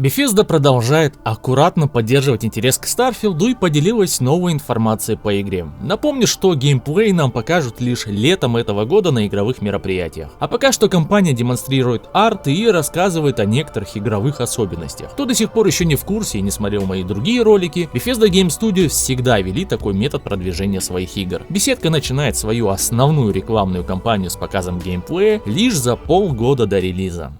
Bethesda продолжает аккуратно поддерживать интерес к Starfield и поделилась новой информацией по игре. Напомню, что геймплей нам покажут лишь летом этого года на игровых мероприятиях. А пока что компания демонстрирует арт и рассказывает о некоторых игровых особенностях. Кто до сих пор еще не в курсе и не смотрел мои другие ролики, Bethesda Game Studios всегда вели такой метод продвижения своих игр. Беседка начинает свою основную рекламную кампанию с показом геймплея лишь за полгода до релиза.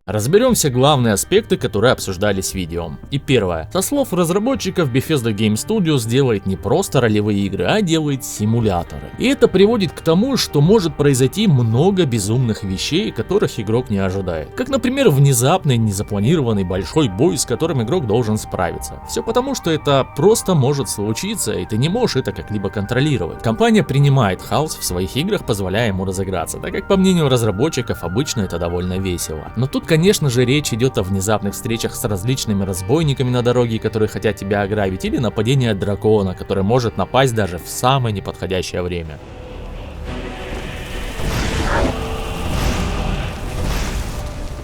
Разберем все главные аспекты, которые обсуждались в видео. И первое. Со слов разработчиков, Bethesda Game Studios делает не просто ролевые игры, а делает симуляторы. И это приводит к тому, что может произойти много безумных вещей, которых игрок не ожидает. Как, например, внезапный, незапланированный большой бой, с которым игрок должен справиться. Все потому, что это просто может случиться, и ты не можешь это как-либо контролировать. Компания принимает хаос в своих играх, позволяя ему разыграться, так как, по мнению разработчиков, обычно это довольно весело. Но тут, конечно же, речь идет о внезапных встречах с различными разбойниками на дороге, которые хотят тебя ограбить, или нападение дракона, который может напасть даже в самое неподходящее время.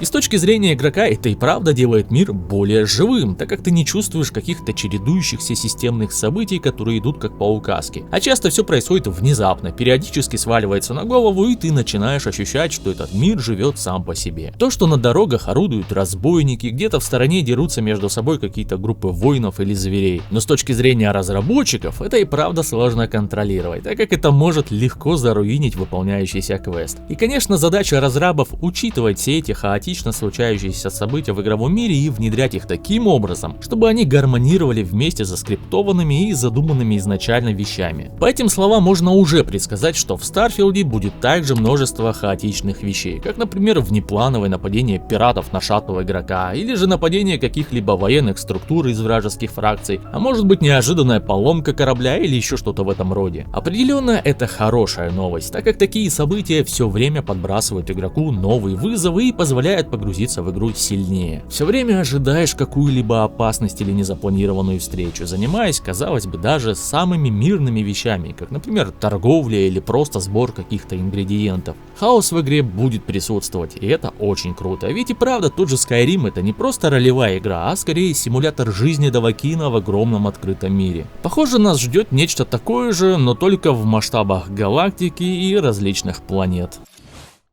И с точки зрения игрока это и правда делает мир более живым, так как ты не чувствуешь каких-то чередующихся системных событий, которые идут как по указке. А часто все происходит внезапно, периодически сваливается на голову, и ты начинаешь ощущать, что этот мир живет сам по себе. То, что на дорогах орудуют разбойники, где-то в стороне дерутся между собой какие-то группы воинов или зверей. Но с точки зрения разработчиков это и правда сложно контролировать, так как это может легко заруинить выполняющийся квест. И конечно, задача разрабов учитывать все эти хаотичные случающиеся события в игровом мире и внедрять их таким образом, чтобы они гармонировали вместе со скриптованными и задуманными изначально вещами. По этим словам можно уже предсказать, что в Старфилде будет также множество хаотичных вещей, как, например, внеплановое нападение пиратов на шаттл игрока, или же нападение каких-либо военных структур из вражеских фракций, а может быть неожиданная поломка корабля или еще что-то в этом роде. Определенно это хорошая новость, так как такие события все время подбрасывают игроку новые вызовы и позволяют погрузиться в игру сильнее. Все время ожидаешь какую-либо опасность или незапланированную встречу, занимаясь, казалось бы, даже самыми мирными вещами, как, например, торговля или просто сбор каких-то ингредиентов. Хаос в игре будет присутствовать, и это очень круто. Ведь и правда, тот же Skyrim это не просто ролевая игра, а скорее симулятор жизни Давакина в огромном открытом мире. Похоже, нас ждет нечто такое же, но только в масштабах галактики и различных планет.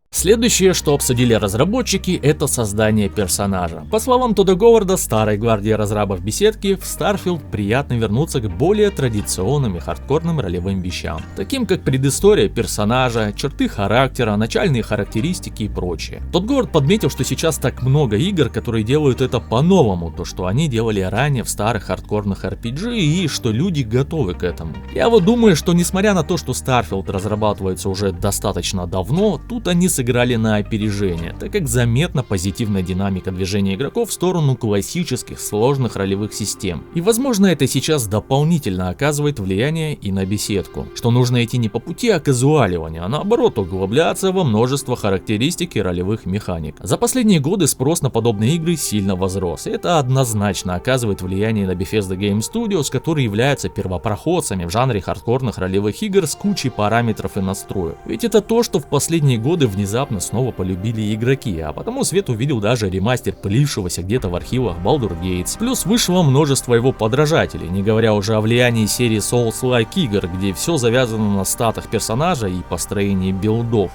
Следующее, что обсудили разработчики, это создание персонажа. По словам Тодда Говарда, старой гвардии разрабов беседки, в Starfield приятно вернуться к более традиционным и хардкорным ролевым вещам, таким как предыстория персонажа, черты характера, начальные характеристики и прочее. Тодд Говард подметил, что сейчас так много игр, которые делают это по-новому, то что они делали ранее в старых хардкорных RPG, и что люди готовы к этому. Я вот думаю, что несмотря на то, что Starfield разрабатывается уже достаточно давно, тут они сыграли на опережение, так как заметна позитивная динамика движения игроков в сторону классических сложных ролевых систем. И возможно это сейчас дополнительно оказывает влияние и на беседку, что нужно идти не по пути оказуаливания, а наоборот углубляться во множество характеристик и ролевых механик. За последние годы спрос на подобные игры сильно возрос, и это однозначно оказывает влияние на Bethesda Game Studios, которые являются первопроходцами в жанре хардкорных ролевых игр с кучей параметров и настроек. Ведь это то, что в последние годы внезапно снова полюбили игроки, а потому свет увидел даже ремастер пылившегося где-то в архивах Baldur's Gate. Плюс вышло множество его подражателей, не говоря уже о влиянии серии Souls-like игр, где все завязано на статах персонажа и построении билдов.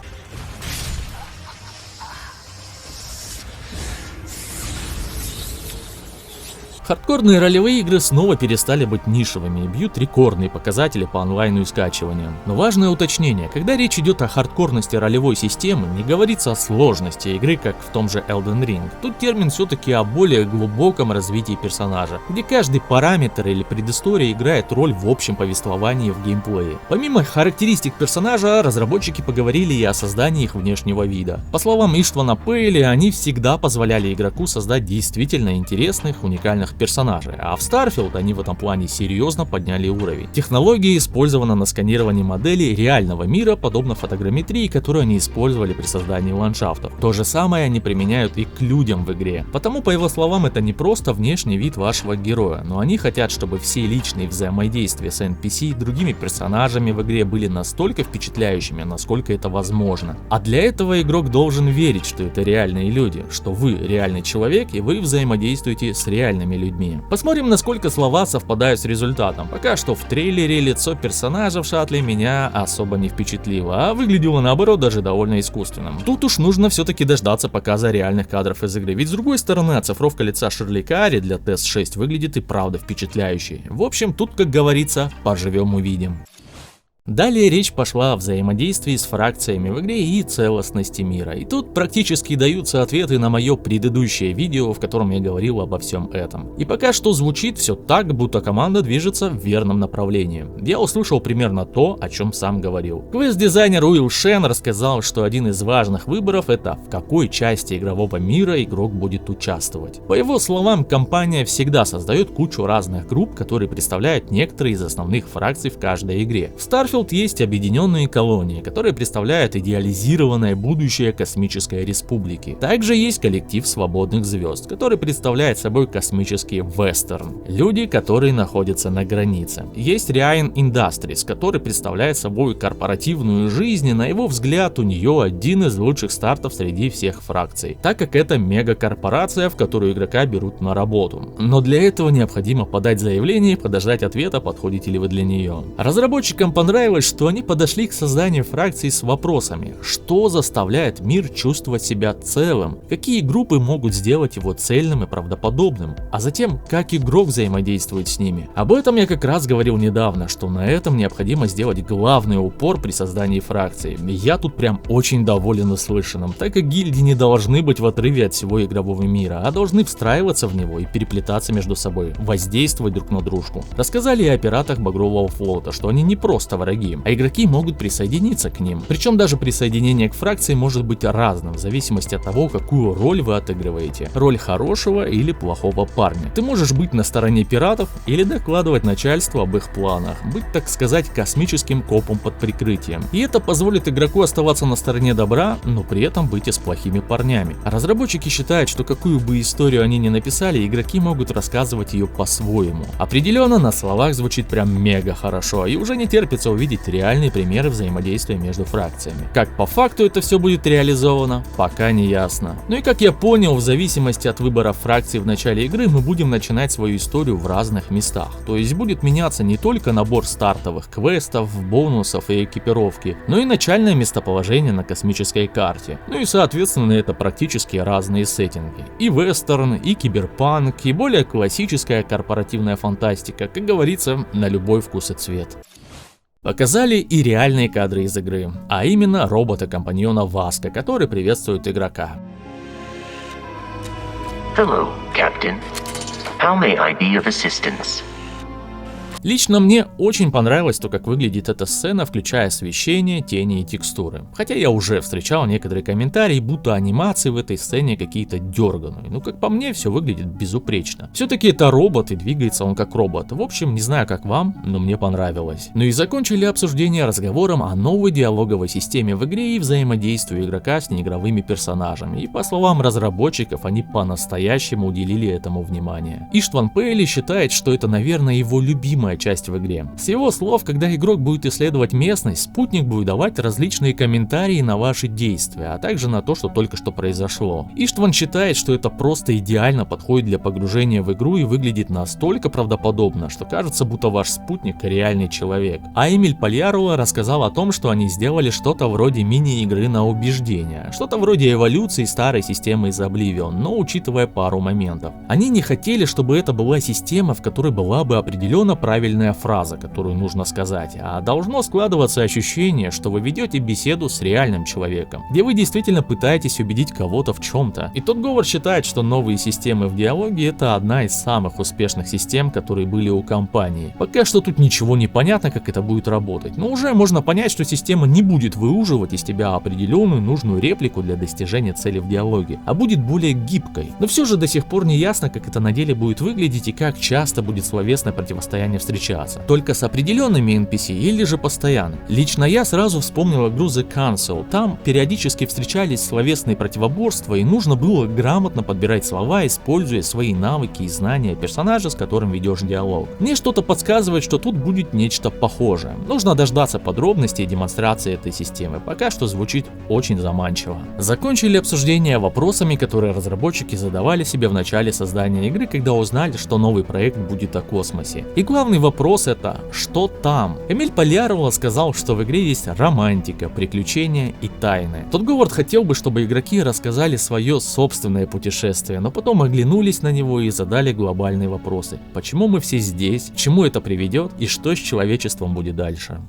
Хардкорные ролевые игры снова перестали быть нишевыми и бьют рекордные показатели по онлайну и скачиваниям. Но важное уточнение, когда речь идет о хардкорности ролевой системы, не говорится о сложности игры, как в том же Elden Ring. Тут термин все-таки о более глубоком развитии персонажа, где каждый параметр или предыстория играет роль в общем повествовании в геймплее. Помимо характеристик персонажа, разработчики поговорили и о создании их внешнего вида. По словам Иштвана Пейли, они всегда позволяли игроку создать действительно интересных, уникальных персонажей, а в Starfield они в этом плане серьезно подняли уровень. Технология использована на сканировании моделей реального мира, подобно фотограмметрии, которую они использовали при создании ландшафтов. То же самое они применяют и к людям в игре. Потому, по его словам, это не просто внешний вид вашего героя, но они хотят, чтобы все личные взаимодействия с NPC и другими персонажами в игре были настолько впечатляющими, насколько это возможно. А для этого игрок должен верить, что это реальные люди, что вы реальный человек и вы взаимодействуете с реальными людьми. Посмотрим, насколько слова совпадают с результатом. Пока что в трейлере лицо персонажа в шаттле меня особо не впечатлило, а выглядело наоборот даже довольно искусственным. Тут уж нужно все-таки дождаться показа реальных кадров из игры, ведь с другой стороны оцифровка лица Ширли Карри для TES-6 выглядит и правда впечатляющей. В общем, тут, как говорится, поживем увидим. Далее речь пошла о взаимодействии с фракциями в игре и целостности мира. И тут практически даются ответы на мое предыдущее видео, в котором я говорил обо всем этом. И пока что звучит все так, будто команда движется в верном направлении. Я услышал примерно то, о чем сам говорил. Квест-дизайнер Уилл Шен рассказал, что один из важных выборов — это в какой части игрового мира игрок будет участвовать. По его словам, компания всегда создает кучу разных групп, которые представляют некоторые из основных фракций в каждой игре. В Starfield есть объединенные колонии, которые представляют идеализированное будущее космической республики. Также есть коллектив свободных звезд, который представляет собой космический вестерн. Люди, которые находятся на границе. Есть Ryan Industries, который представляет собой корпоративную жизнь, и на его взгляд у нее один из лучших стартов среди всех фракций, так как это мегакорпорация, в которую игрока берут на работу. Но для этого необходимо подать заявление и подождать ответа, подходите ли вы для нее. Разработчикам понравилось, что они подошли к созданию фракций с вопросами: что заставляет мир чувствовать себя целым, какие группы могут сделать его цельным и правдоподобным, а затем как игрок взаимодействует с ними. Об этом я как раз говорил недавно, что на этом необходимо сделать главный упор при создании фракции. Я тут прям очень доволен услышанным, так как гильдии не должны быть в отрыве от всего игрового мира, а должны встраиваться в него и переплетаться между собой, воздействовать друг на дружку. Рассказали и о пиратах Багрового флота, что они не просто враги, а игроки могут присоединиться к ним. Причем даже присоединение к фракции может быть разным, в зависимости от того, какую роль вы отыгрываете. Роль хорошего или плохого парня. Ты можешь быть на стороне пиратов или докладывать начальству об их планах, быть, так сказать, космическим копом под прикрытием. И это позволит игроку оставаться на стороне добра, но при этом быть и с плохими парнями. А разработчики считают, что какую бы историю они ни написали, игроки могут рассказывать ее по-своему. Определенно на словах звучит прям мега хорошо, и уже не терпится увидеть реальные примеры взаимодействия между фракциями. Как по факту это все будет реализовано, пока не ясно. Ну и как я понял, в зависимости от выбора фракций в начале игры мы будем начинать свою историю в разных местах. То есть будет меняться не только набор стартовых квестов, бонусов и экипировки, но и начальное местоположение на космической карте. Ну и соответственно это практически разные сеттинги. И вестерн, и киберпанк, и более классическая корпоративная фантастика, как говорится, на любой вкус и цвет. Показали и реальные кадры из игры, а именно робота-компаньона Васка, который приветствует игрока. Hello, Captain. How may I be of assistance? Лично мне очень понравилось то, как выглядит эта сцена, включая освещение, тени и текстуры. Хотя я уже встречал некоторые комментарии, будто анимации в этой сцене какие-то дерганые. Ну как по мне, все выглядит безупречно. Все-таки это робот и двигается он как робот. В общем, не знаю как вам, но мне понравилось. Ну и закончили обсуждение разговором о новой диалоговой системе в игре и взаимодействии игрока с неигровыми персонажами. И по словам разработчиков, они по-настоящему уделили этому внимание. Иштван Пейли считает, что это, наверное, его любимая часть в игре. С его слов, когда игрок будет исследовать местность, спутник будет давать различные комментарии на ваши действия, а также на то, что только что произошло. Иштван считает, что это просто идеально подходит для погружения в игру и выглядит настолько правдоподобно, что кажется, будто ваш спутник реальный человек. А Эмиль Пальярула рассказал о том, что они сделали что-то вроде мини-игры на убеждение, что-то вроде эволюции старой системы из Oblivion, но учитывая пару моментов. Они не хотели, чтобы это была система, в которой была бы определенно правильная правильная фраза, которую нужно сказать, а должно складываться ощущение, что вы ведете беседу с реальным человеком, где вы действительно пытаетесь убедить кого-то в чем-то. И тот Говард считает, что новые системы в диалоге — это одна из самых успешных систем, которые были у компании. Пока что тут ничего не понятно, как это будет работать, но уже можно понять, что система не будет выуживать из тебя определенную нужную реплику для достижения цели в диалоге, а будет более гибкой. Но все же до сих пор не ясно, как это на деле будет выглядеть и как часто будет словесное противостояние встречаться. Только с определенными NPC или же постоянно. Лично я сразу вспомнил игру The Council. Там периодически встречались словесные противоборства, и нужно было грамотно подбирать слова, используя свои навыки и знания персонажа, с которым ведешь диалог. Мне что-то подсказывает, что тут будет нечто похожее. Нужно дождаться подробностей и демонстрации этой системы. Пока что звучит очень заманчиво. Закончили обсуждение вопросами, которые разработчики задавали себе в начале создания игры, когда узнали, что новый проект будет о космосе. И главный вопрос — это что там? Эмиль Полярова сказал, что в игре есть романтика, приключения и тайны. Тот Говард хотел бы, чтобы игроки рассказали свое собственное путешествие, но потом оглянулись на него и задали глобальные вопросы. Почему мы все здесь, к чему это приведет и что с человечеством будет дальше?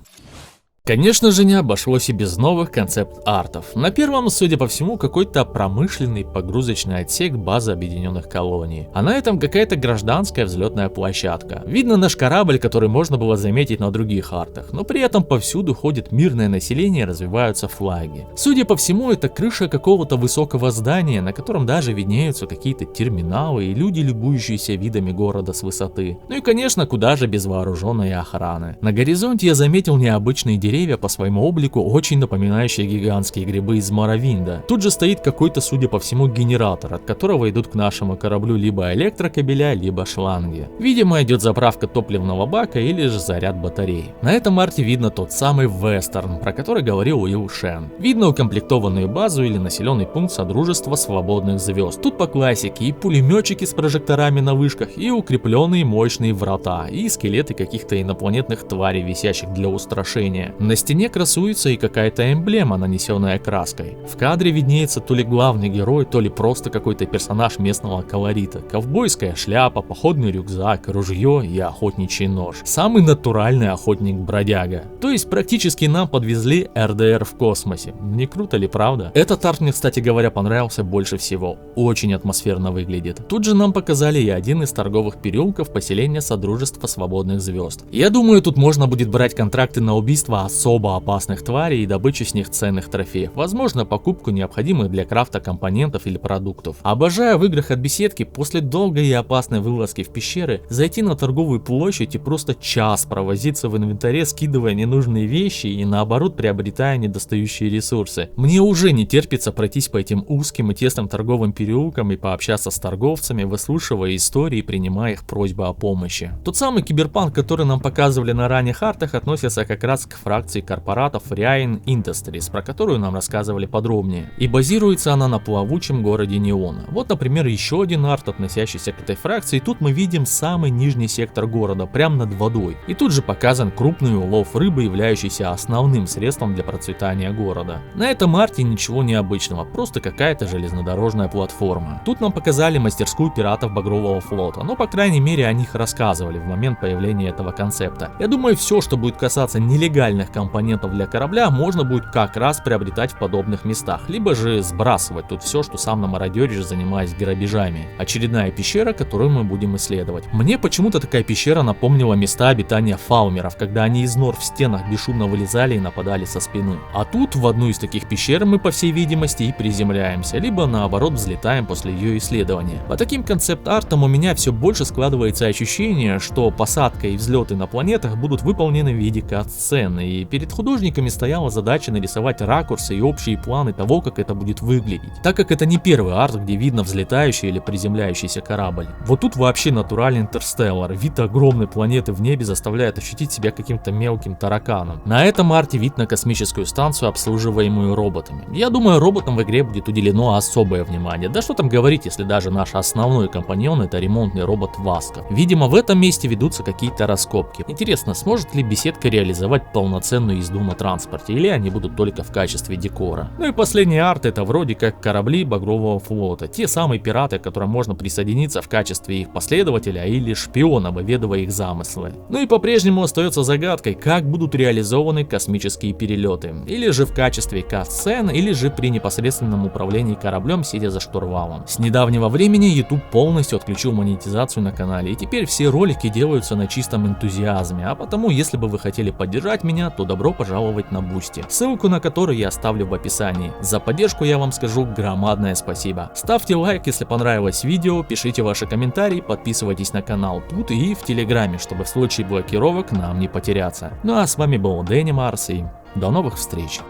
Конечно же, не обошлось и без новых концепт-артов. На первом, судя по всему, какой-то промышленный погрузочный отсек базы объединенных колоний. А на этом какая-то гражданская взлетная площадка. Видно наш корабль, который можно было заметить на других артах, но при этом повсюду ходит мирное население и развиваются флаги. Судя по всему, это крыша какого-то высокого здания, на котором даже виднеются какие-то терминалы и люди, любующиеся видами города с высоты. Ну и конечно, куда же без вооруженной охраны. На горизонте я заметил необычные деревья, по своему облику очень напоминающие гигантские грибы из Моровинда. Тут же стоит какой-то, судя по всему, генератор, от которого идут к нашему кораблю либо электрокабеля, либо шланги. Видимо, идет заправка топливного бака или же заряд батарей. На этом арте видно тот самый вестерн, про который говорил Уилл Шен. Видно укомплектованную базу или населенный пункт Содружества Свободных Звезд. Тут по классике и пулеметчики с прожекторами на вышках, и укрепленные мощные врата, и скелеты каких-то инопланетных тварей, висящих для устрашения. На стене красуется и какая-то эмблема, нанесенная краской. В кадре виднеется то ли главный герой, то ли просто какой-то персонаж местного колорита. Ковбойская шляпа, походный рюкзак, ружье и охотничий нож. Самый натуральный охотник-бродяга. То есть практически нам подвезли РДР в космосе. Не круто ли, правда? Этот арт мне, кстати говоря, понравился больше всего. Очень атмосферно выглядит. Тут же нам показали и один из торговых переулков поселения Содружества Свободных Звезд. Я думаю, тут можно будет брать контракты на убийство особо опасных тварей и добычу с них ценных трофеев, возможно, покупку необходимых для крафта компонентов или продуктов. Обожаю в играх от беседки после долгой и опасной вылазки в пещеры зайти на торговую площадь и просто час провозиться в инвентаре, скидывая ненужные вещи и наоборот приобретая недостающие ресурсы. Мне уже не терпится пройтись по этим узким и тесным торговым переулкам и пообщаться с торговцами, выслушивая истории и принимая их просьбы о помощи. Тот самый киберпанк, который нам показывали на ранних артах, относится как раз к фракции корпоратов Ryan Industries, про которую нам рассказывали подробнее. И базируется она на плавучем городе Неона. Вот, например, еще один арт, относящийся к этой фракции. Тут мы видим самый нижний сектор города, прямо над водой. И тут же показан крупный улов рыбы, являющийся основным средством для процветания города. На этом арте ничего необычного, просто какая-то железнодорожная платформа. Тут нам показали мастерскую пиратов Багрового флота, но по крайней мере о них рассказывали в момент появления этого концепта. Я думаю, все, что будет касаться нелегальных компонентов для корабля, можно будет как раз приобретать в подобных местах, либо же сбрасывать тут все, что сам намародеришь, занимаясь грабежами. Очередная пещера, которую мы будем исследовать. Мне почему-то такая пещера напомнила места обитания фаумеров, когда они из нор в стенах бесшумно вылезали и нападали со спины. А тут в одну из таких пещер мы, по всей видимости, и приземляемся, либо наоборот взлетаем после ее исследования. По таким концепт-артам у меня все больше складывается ощущение, что посадка и взлеты на планетах будут выполнены в виде кат-сцены, и перед художниками стояла задача нарисовать ракурсы и общие планы того, как это будет выглядеть. Так как это не первый арт, где видно взлетающий или приземляющийся корабль. Вот тут вообще натуральный интерстеллар. Вид огромной планеты в небе заставляет ощутить себя каким-то мелким тараканом. На этом арте вид на космическую станцию, обслуживаемую роботами. Я думаю, роботам в игре будет уделено особое внимание. Да что там говорить, если даже наш основной компаньон — это ремонтный робот Васка. Видимо, в этом месте ведутся какие-то раскопки. Интересно, сможет ли беседка реализовать полноценный полноценную езду на транспорте, или они будут только в качестве декора. Ну и последний арт — это вроде как корабли Багрового флота, те самые пираты, к которым можно присоединиться в качестве их последователя или шпиона, выведывая их замыслы. Ну и по-прежнему остается загадкой, как будут реализованы космические перелеты, или же в качестве кат-сцен, или же при непосредственном управлении кораблем, сидя за штурвалом. С недавнего времени YouTube полностью отключил монетизацию на канале, и теперь все ролики делаются на чистом энтузиазме, а потому, если бы вы хотели поддержать меня, то добро пожаловать на Boosty, ссылку на который я оставлю в описании. За поддержку я вам скажу громадное спасибо. Ставьте лайк, если понравилось видео, пишите ваши комментарии, подписывайтесь на канал тут и в Телеграме, чтобы в случае блокировок нам не потеряться. Ну а с вами был Дэнни Марс, и до новых встреч!